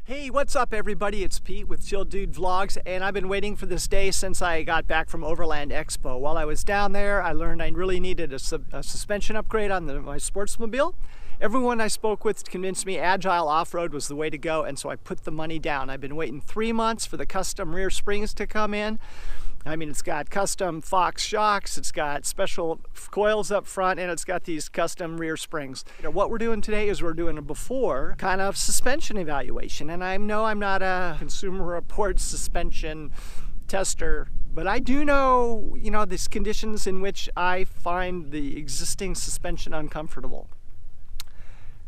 Hey, what's up everybody? It's Pete with Chill Dude Vlogs, and I've been waiting for this day since I got back from Overland Expo. While I was down there, I learned I really needed a suspension upgrade on my Sportsmobile. Everyone I spoke with convinced me Agile Offroad was the way to go, and so I put the money down. I've been waiting 3 months for the custom rear springs to come in. I mean, it's got custom Fox shocks, it's got special coils up front, and it's got these custom rear springs. What we're doing today is we're doing a before kind of suspension evaluation. And I know I'm not a Consumer Reports suspension tester, but I do know, these conditions in which I find the existing suspension uncomfortable.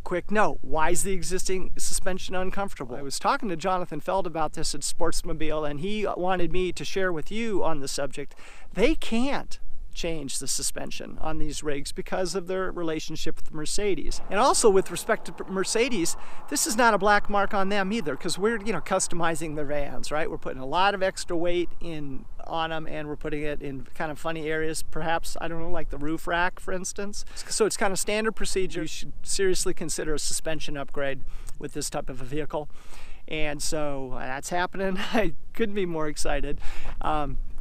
Quick note, why is the existing suspension uncomfortable? I was talking to Jonathan Feld about this at Sportsmobile, and he wanted me to share with you on the subject. They can't change the suspension on these rigs because of their relationship with Mercedes. And also with respect to Mercedes, this is not a black mark on them either, because we're customizing the vans, right? We're putting a lot of extra weight on them, and we're putting it in kind of funny areas, perhaps, I don't know, like the roof rack, for instance. So it's kind of standard procedure. You should seriously consider a suspension upgrade with this type of a vehicle. And so that's happening. I couldn't be more excited.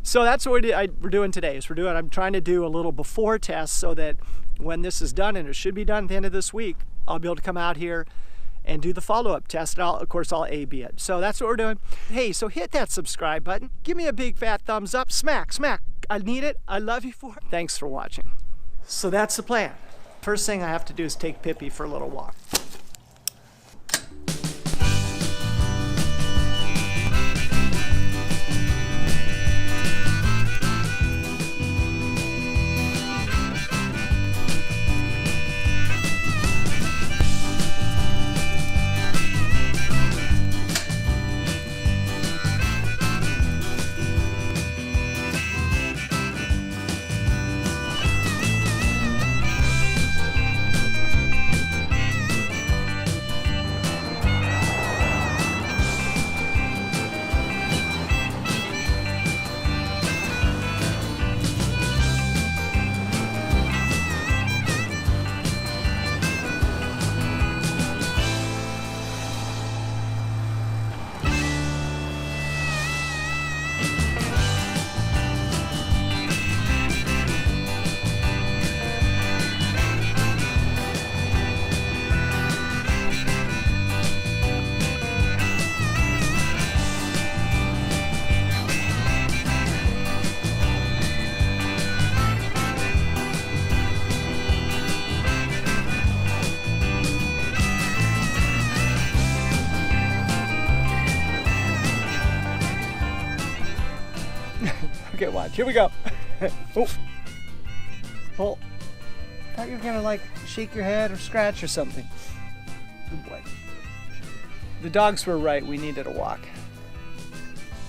So that's what we're doing today. I'm trying to do a little before test so that when this is done, and it should be done at the end of this week, I'll be able to come out here and do the follow-up test, and of course I'll A/B it. So that's what we're doing. Hey, so hit that subscribe button. Give me a big fat thumbs up. Smack. I need it. I love you for it. Thanks for watching. So that's the plan. First thing I have to do is take Pippi for a little walk. Okay, watch. Here we go. Oh, I thought you were gonna shake your head or scratch or something. Good boy. The dogs were right. We needed a walk.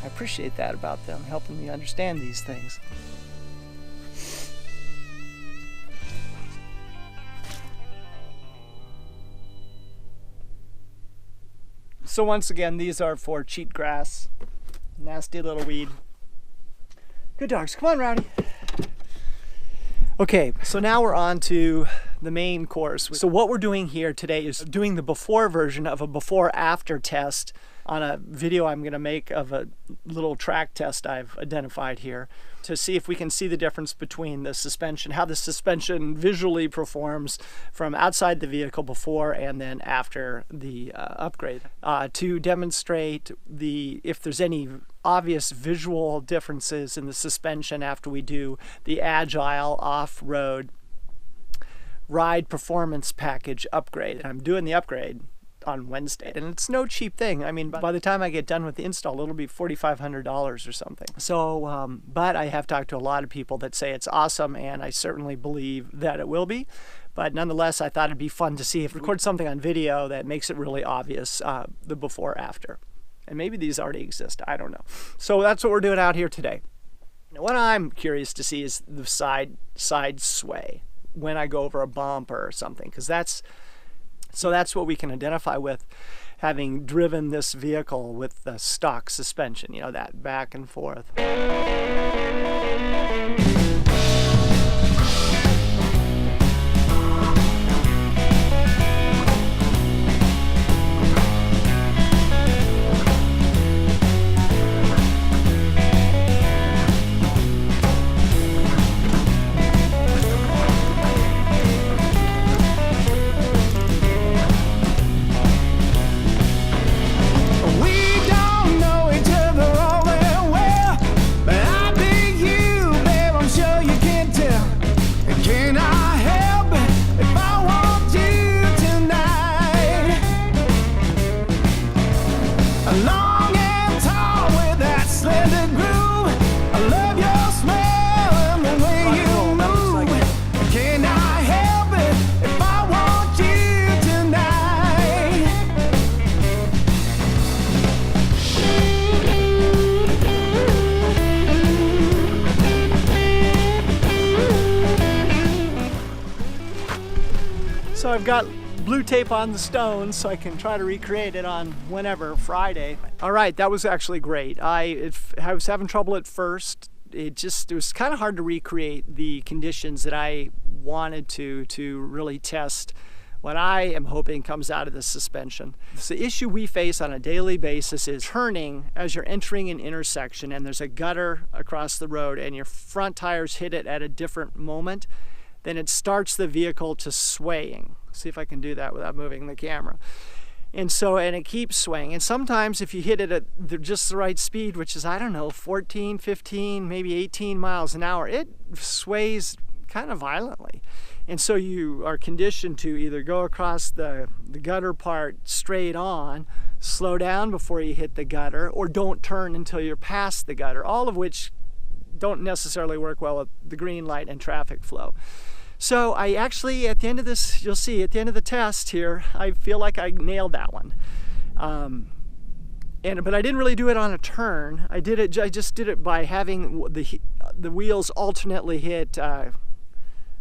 I appreciate that about them, helping me understand these things. So once again, these are for cheatgrass. Nasty little weed. Good dogs. Come on, Rowdy. Okay, so now we're on to the main course. So what we're doing here today is doing the before version of a before-after test on a video I'm going to make of a little track test I've identified here to see if we can see the difference between the suspension, how the suspension visually performs from outside the vehicle before and then after the upgrade, to demonstrate if there's any obvious visual differences in the suspension after we do the Agile Off-Road Ride Performance Package upgrade. I'm doing the upgrade on Wednesday, and it's no cheap thing. I mean, by the time I get done with the install, it'll be $4,500 or something. So, but I have talked to a lot of people that say it's awesome, and I certainly believe that it will be. But nonetheless, I thought it'd be fun to see if record something on video that makes it really obvious, the before after. And maybe these already exist, I don't know. So that's what we're doing out here today. Now, what I'm curious to see is the side sway when I go over a bump or something, because that's what we can identify with having driven this vehicle with the stock suspension, that back and forth. long and tall with that slender groove. I love your smell and the way you move. Can I help it if I want you tonight? So I've got blue tape on the stones so I can try to recreate it on whenever, Friday. All right, that was actually great. I was having trouble at first. It was kind of hard to recreate the conditions that I wanted to really test what I am hoping comes out of the suspension. So the issue we face on a daily basis is turning as you're entering an intersection and there's a gutter across the road and your front tires hit it at a different moment. Then it starts the vehicle to swaying. See if I can do that without moving the camera. And it keeps swaying. And sometimes if you hit it at just the right speed, which is, I don't know, 14, 15, maybe 18 miles an hour, it sways kind of violently. And so you are conditioned to either go across the gutter part straight on, slow down before you hit the gutter, or don't turn until you're past the gutter, all of which don't necessarily work well with the green light and traffic flow. So I actually, at the end of this, you'll see at the end of the test here, I feel like I nailed that one. But I didn't really do it on a turn. I just did it by having the wheels alternately hit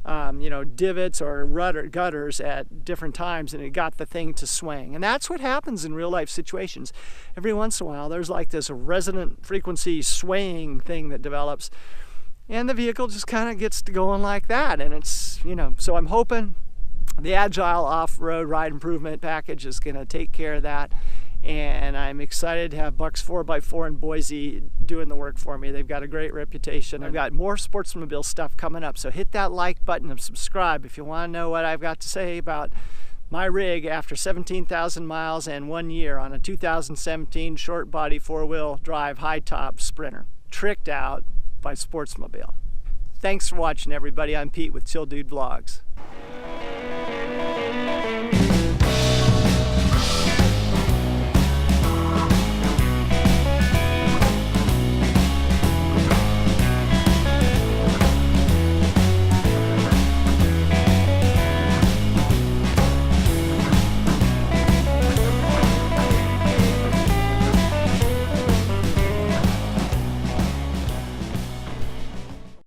divots or gutters at different times, and it got the thing to swing. And that's what happens in real life situations. Every once in a while there's like this resonant frequency swaying thing that develops, and the vehicle just kind of gets to going like that. And it's, so I'm hoping the Agile off-road ride improvement package is going to take care of that. And I'm excited to have Bucks 4x4 in Boise doing the work for me. They've got a great reputation. I've got more Sportsmobile stuff coming up, so hit that like button and subscribe if you want to know what I've got to say about my rig after 17,000 miles and 1 year on a 2017 short body 4-wheel drive high top Sprinter, tricked out by Sportsmobile. Thanks for watching, everybody. I'm Pete with Chill Dude Vlogs.